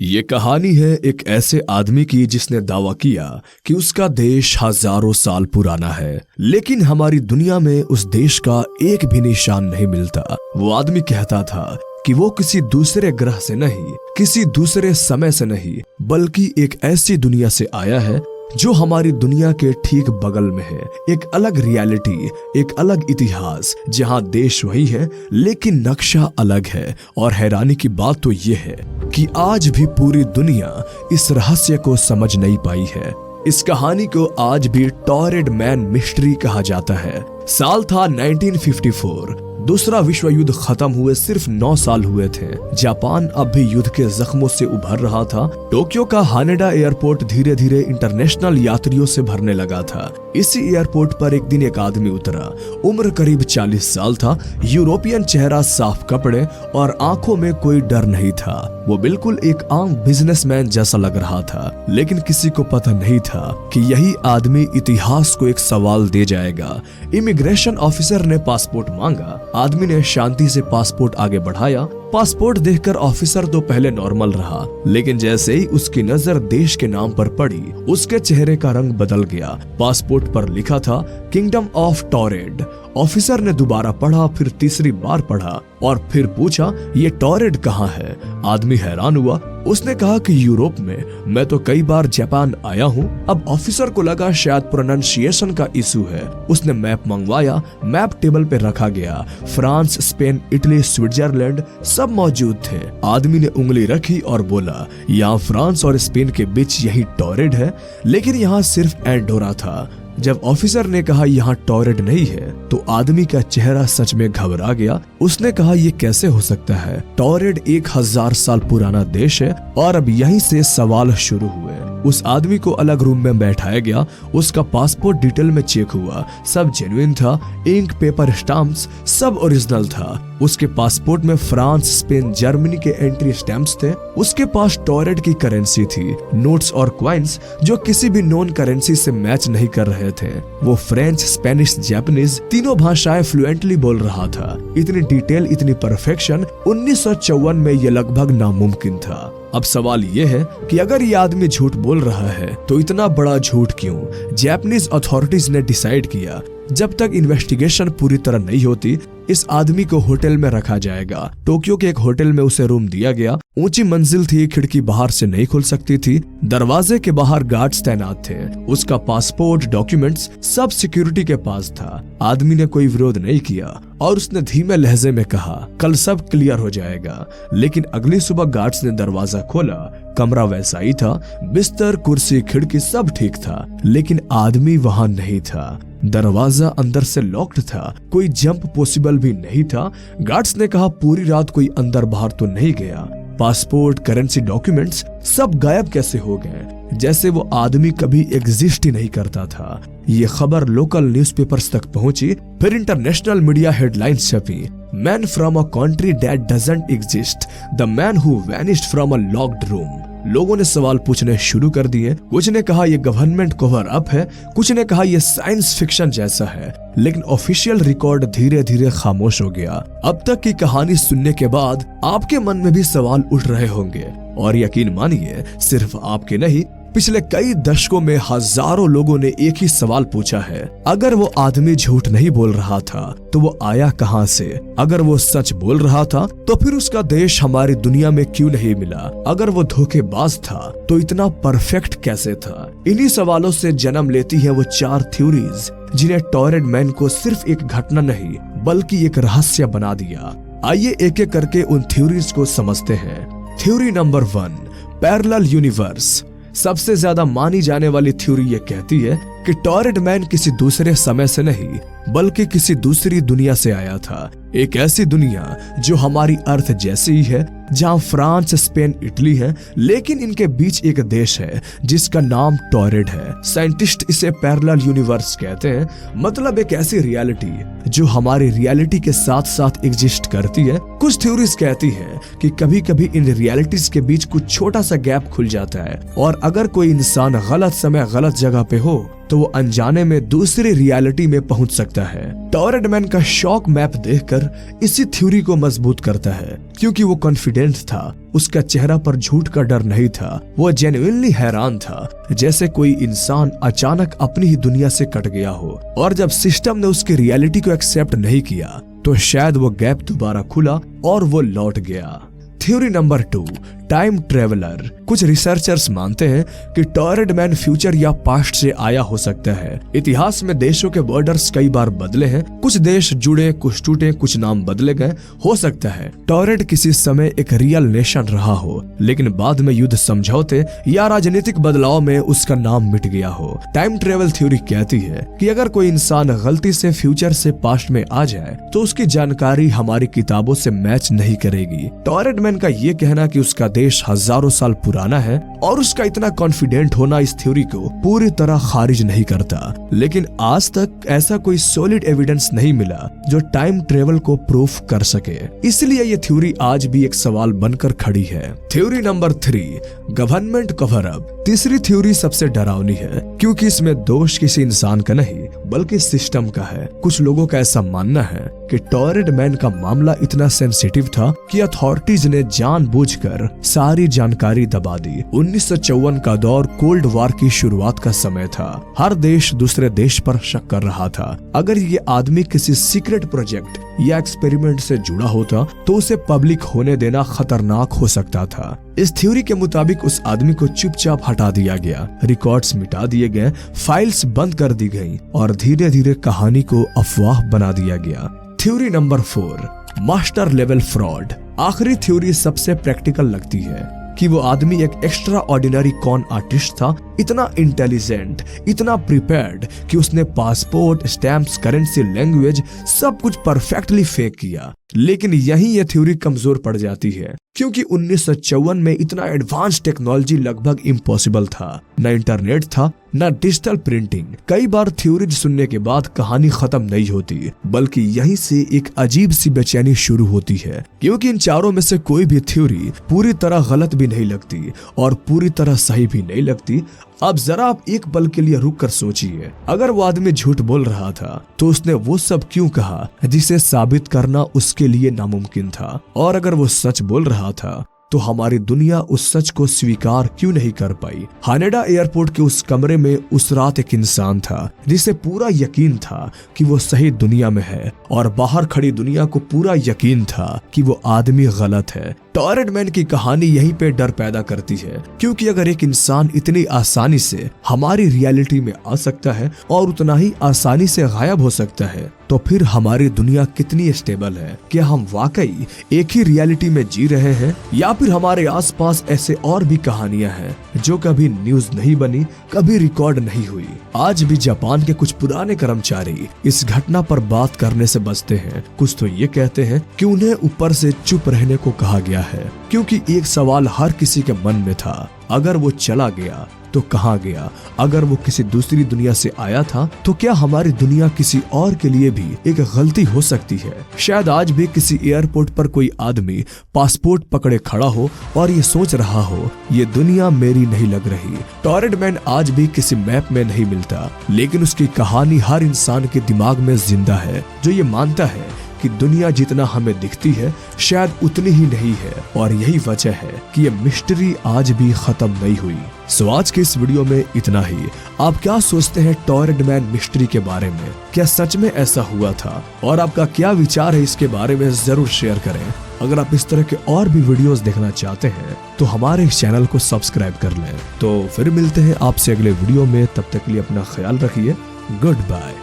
ये कहानी है एक ऐसे आदमी की जिसने दावा किया कि उसका देश हजारों साल पुराना है, लेकिन हमारी दुनिया में उस देश का एक भी निशान नहीं मिलता। वो आदमी कहता था कि वो किसी दूसरे ग्रह से नहीं, किसी दूसरे समय से नहीं, बल्कि एक ऐसी दुनिया से आया है जो हमारी दुनिया के ठीक बगल में है। एक अलग रियलिटी, एक अलग इतिहास, जहां देश वही है लेकिन नक्शा अलग है। और हैरानी की बात तो ये है कि आज भी पूरी दुनिया इस रहस्य को समझ नहीं पाई है। इस कहानी को आज भी टॉरेड मैन मिस्ट्री कहा जाता है। साल था 1954। दूसरा विश्व युद्ध खत्म हुए सिर्फ 9 साल हुए थे। जापान अब भी युद्ध के जख्मों से उभर रहा था। टोक्यो का हानेडा एयरपोर्ट धीरे धीरे इंटरनेशनल यात्रियों से भरने लगा था। इसी एयरपोर्ट पर एक दिन एक आदमी उतरा। उम्र करीब 40 साल था। यूरोपियन चेहरा, साफ कपड़े और आंखों में कोई डर नहीं था। वो बिल्कुल एक आम बिजनेसमैन जैसा लग रहा था, लेकिन किसी को पता नहीं था कि यही आदमी इतिहास को एक सवाल दे जाएगा। इमिग्रेशन ऑफिसर ने पासपोर्ट मांगा। आदमी ने शांति से पासपोर्ट आगे बढ़ाया। पासपोर्ट देखकर ऑफिसर तो पहले नॉर्मल रहा, लेकिन जैसे ही उसकी नजर देश के नाम पर पड़ी, उसके चेहरे का रंग बदल गया। पासपोर्ट पर लिखा था किंगडम ऑफ टॉरेड। ऑफिसर ने दोबारा पढ़ा, फिर तीसरी बार पढ़ा और फिर पूछा, ये टॉरेड कहाँ है? आदमी हैरान हुआ। उसने कहा कि यूरोप में। मैं तो कई बार जापान आया हूँ। अब ऑफिसर को लगा शायद प्रोनाउंसिएशन का इशू है। उसने मैप मंगवाया। मैप टेबल पे रखा गया। फ्रांस, स्पेन, इटली, स्विट्जरलैंड सब मौजूद थे। आदमी ने उंगली रखी और बोला, यहाँ फ्रांस और स्पेन के बीच यही टॉरेड है, लेकिन यहाँ सिर्फ एंडोरा था। जब ऑफिसर ने कहा यहाँ टॉरेड नहीं है, तो आदमी का चेहरा सच में घबरा गया। उसने कहा, ये कैसे हो सकता है? टॉरेड 1000 साल पुराना देश है। और अब यहीं से सवाल शुरू हुए। उस आदमी को अलग रूम में बैठाया गया। उसका पासपोर्ट डिटेल में चेक हुआ। सब जेन्युइन था। इंक, पेपर, स्टाम्प्स सब ओरिजिनल था। उसके पासपोर्ट में फ्रांस, स्पेन, जर्मनी के एंट्री स्टैम्प्स थे। उसके पास टॉरेड की करेंसी थी, नोट्स और क्वाइंस जो किसी भी नॉन करेंसी से मैच नहीं कर रहे थे। वो फ्रेंच, स्पेनिश, जापानीज तीनों भाषाएं फ्लुएंटली बोल रहा था। इतनी डिटेल, इतनी परफेक्शन 1954 में ये लगभग नामुमकिन था। अब सवाल ये है कि अगर ये आदमी झूठ बोल रहा है तो इतना बड़ा झूठ क्यों? जापानीज अथॉरिटीज ने डिसाइड किया जब तक इन्वेस्टिगेशन पूरी तरह नहीं होती, इस आदमी को होटल में रखा जाएगा। टोक्यो के एक होटल में उसे रूम दिया गया। ऊंची मंजिल थी, खिड़की बाहर से नहीं खुल सकती थी। दरवाजे के बाहर गार्ड्स तैनात थे। उसका पासपोर्ट, डॉक्यूमेंट्स सब सिक्योरिटी के पास था। आदमी ने कोई विरोध नहीं किया और उसने धीमे लहजे में कहा, कल सब क्लियर हो जाएगा। लेकिन अगली सुबह गार्ड्स ने दरवाजा खोला। कमरा वैसा ही था। बिस्तर, कुर्सी, खिड़की सब ठीक था, लेकिन आदमी वहां नहीं था। दरवाजा अंदर से लॉक्ड था। कोई जंप पॉसिबल भी नहीं था। गार्ड्स ने कहा, पूरी रात कोई अंदर बाहर तो नहीं गया? पासपोर्ट, करेंसी, डॉक्यूमेंट्स सब गायब कैसे हो गए? जैसे वो आदमी कभी एग्जिस्ट ही नहीं करता था। ये खबर लोकल न्यूज़पेपर्स तक पहुंची, फिर इंटरनेशनल मीडिया हेडलाइंस छपी। Man from a country that doesn't exist, the man who vanished from a locked room. लोगों ने सवाल पूछने शुरू कर दिए। कुछ ने कहा ये गवर्नमेंट कवर अप है, कुछ ने कहा ये साइंस फिक्शन जैसा है, लेकिन ऑफिशियल रिकॉर्ड धीरे धीरे खामोश हो गया। अब तक की कहानी सुनने के बाद आपके मन में भी सवाल उठ रहे होंगे, और यकीन मानिए सिर्फ आपके नहीं, पिछले कई दशकों में हजारों लोगों ने एक ही सवाल पूछा है। अगर वो आदमी झूठ नहीं बोल रहा था तो वो आया कहां से? अगर वो सच बोल रहा था तो फिर उसका देश हमारी दुनिया में क्यों नहीं मिला? अगर वो धोखेबाज था तो इतना परफेक्ट कैसे था? इन्हीं सवालों से जन्म लेती है वो 4 थ्योरीज जिन्हें टॉरेड मैन को सिर्फ एक घटना नहीं बल्कि एक रहस्य बना दिया। आइए एक एक करके उन थ्योरीज को समझते हैं। Theory number 1, parallel universe. सबसे ज्यादा मानी जाने वाली थ्योरी ये कहती है कि टॉरेड मैन किसी दूसरे समय से नहीं बल्कि किसी दूसरी दुनिया से आया था। एक ऐसी दुनिया जो हमारी अर्थ जैसी ही है, जहां फ्रांस, स्पेन, इटली है, लेकिन इनके बीच एक देश है जिसका नाम टॉरेड है। साइंटिस्ट इसे पैरेलल यूनिवर्स कहते हैं। मतलब एक ऐसी रियलिटी जो हमारी रियलिटी के साथ साथ एग्जिस्ट करती है। कुछ थ्योरीज कहती हैं कि कभी कभी इन रियलिटीज के बीच कुछ छोटा सा गैप खुल जाता है, और अगर कोई इंसान गलत समय गलत जगह पे हो तो वो अनजाने में दूसरी रियलिटी में पहुंच सकता है। टॉयरेट मैन का शॉक मैप देखकर इसी थ्योरी को मजबूत करता है, क्योंकि वो कॉन्फिडेंट था, उसका चेहरा पर झूठ का डर नहीं था, वो जेन्युइनली हैरान था, जैसे कोई इंसान अचानक अपनी ही दुनिया से कट गया हो। और जब सिस्टम ने उसकी रियलिटी को एक्सेप्ट नहीं किया तो शायद वो गैप दोबारा खुला और वो लौट गया। Theory number 2, time traveller. कुछ रिसर्चर्स मानते हैं कि टॉयरेट मैन फ्यूचर या पास्ट से आया हो सकता है। इतिहास में देशों के बॉर्डर्स कई बार बदले हैं, कुछ देश जुड़े, कुछ टूटे, कुछ नाम बदले गए। हो सकता है टॉयरेट किसी समय एक रियल नेशन रहा हो, लेकिन बाद में युद्ध, समझौते या राजनीतिक बदलाव में उसका नाम मिट गया हो। टाइम ट्रेवल थ्योरी कहती है कि अगर कोई इंसान गलती से फ्यूचर से पास्ट में आ जाए तो उसकी जानकारी हमारी किताबों से मैच नहीं करेगी। टॉयरेट मैन का ये कहना कि उसका देश हजारों साल पुराना है और उसका इतना कॉन्फिडेंट होना इस थ्योरी को पूरी तरह खारिज नहीं करता, लेकिन आज तक ऐसा कोई सॉलिड एविडेंस नहीं मिला जो टाइम ट्रेवल को प्रूफ कर सके। इसलिए ये थ्योरी आज भी एक सवाल बनकर खड़ी है। Theory number 3, government cover up. तीसरी थ्योरी सबसे डरावनी है, क्योंकि इसमें दोष किसी इंसान का नहीं बल्कि सिस्टम का है। कुछ लोगों का ऐसा मानना है कि टॉयरेट मैन का मामला इतना सेंसिटिव था कि अथॉरिटीज ने जानबूझकर सारी जानकारी दबा दी। 1954 का दौर कोल्ड वॉर की शुरुआत का समय था। हर देश दूसरे देश पर शक कर रहा था। अगर ये आदमी किसी सीक्रेट प्रोजेक्ट या एक्सपेरिमेंट से जुड़ा होता तो उसे पब्लिक होने देना खतरनाक हो सकता था। इस थ्योरी के मुताबिक उस आदमी को चुपचाप हटा दिया गया, रिकॉर्ड्स मिटा दिए गए, फाइल्स बंद कर दी गई और धीरे धीरे कहानी को अफवाह बना दिया गया। Theory number 4, master level fraud. आखिरी थ्योरी सबसे प्रैक्टिकल लगती है कि वो आदमी एक एक्स्ट्रा ऑर्डिनरी कॉन आर्टिस्ट था, इतना इंटेलिजेंट, इतना प्रिपेयर्ड कि उसने पासपोर्ट, स्टैम्प्स, करेंसी, लैंग्वेज सब कुछ परफेक्टली फेक किया। लेकिन यहीं ये थ्योरी कमजोर पड़ जाती है, क्योंकि 1954 में इतना एडवांस टेक्नोलॉजी लगभग इम्पॉसिबल था। न इंटरनेट था, न डिजिटल प्रिंटिंग। कई बार थ्योरी सुनने के बाद कहानी खत्म नहीं होती, बल्कि यहीं से एक अजीब सी बेचैनी शुरू होती है, क्योंकि इन चारों में से कोई भी थ्योरी पूरी तरह गलत भी नहीं लगती और पूरी तरह सही भी नहीं लगती। अब जरा आप एक पल के लिए रुक कर सोचिए, अगर वो आदमी झूठ बोल रहा था तो उसने वो सब क्यों कहा जिसे साबित करना उसके लिए नामुमकिन था? और अगर वो सच बोल रहा था तो हमारी दुनिया उस सच को स्वीकार क्यों नहीं कर पाई? हानेडा एयरपोर्ट के उस कमरे में उस रात एक इंसान था जिसे पूरा यकीन था कि वो सही दुनिया में है, और बाहर खड़ी दुनिया को पूरा यकीन था कि वो आदमी गलत है। टॉयरेट मैन की कहानी यहीं पे डर पैदा करती है, क्योंकि अगर एक इंसान इतनी आसानी से हमारी रियलिटी में आ सकता है और उतना ही आसानी से गायब हो सकता है, तो फिर हमारी दुनिया कितनी स्टेबल है? क्या हम वाकई एक ही रियलिटी में जी रहे हैं, या फिर हमारे आसपास ऐसे और भी कहानियां हैं जो कभी न्यूज नहीं बनी, कभी रिकॉर्ड नहीं हुई? आज भी जापान के कुछ पुराने कर्मचारी इस घटना पर बात करने से बचते हैं। कुछ तो ये कहते हैं कि उन्हें ऊपर से चुप रहने को कहा गया है, क्योंकि एक सवाल हर किसी के मन में था, अगर वो चला गया तो कहाँ गया? अगर वो किसी दूसरी दुनिया से आया था तो क्या हमारी दुनिया किसी और के लिए भी एक गलती हो सकती है? शायद आज भी किसी एयरपोर्ट पर कोई आदमी पासपोर्ट पकड़े खड़ा हो और ये सोच रहा हो, ये दुनिया मेरी नहीं लग रही। टॉयरेट मैन आज भी किसी मैप में नहीं मिलता, लेकिन उसकी कहानी हर इंसान के दिमाग में जिंदा है, जो ये मानता है कि दुनिया जितना हमें दिखती है शायद उतनी ही नहीं है, और यही वजह है कि ये मिस्ट्री आज भी खत्म नहीं हुई। सो आज के इस वीडियो में इतना ही। आप क्या सोचते हैं टॉयरेट मैन मिस्ट्री के बारे में? क्या सच में ऐसा हुआ था? और आपका क्या विचार है इसके बारे में जरूर शेयर करें। अगर आप इस तरह के और भी वीडियोस देखना चाहते हैं तो हमारे इस चैनल को सब्सक्राइब कर लें। तो फिर मिलते हैं आपसे अगले वीडियो में, तब तक के लिए अपना ख्याल रखिए। Good bye.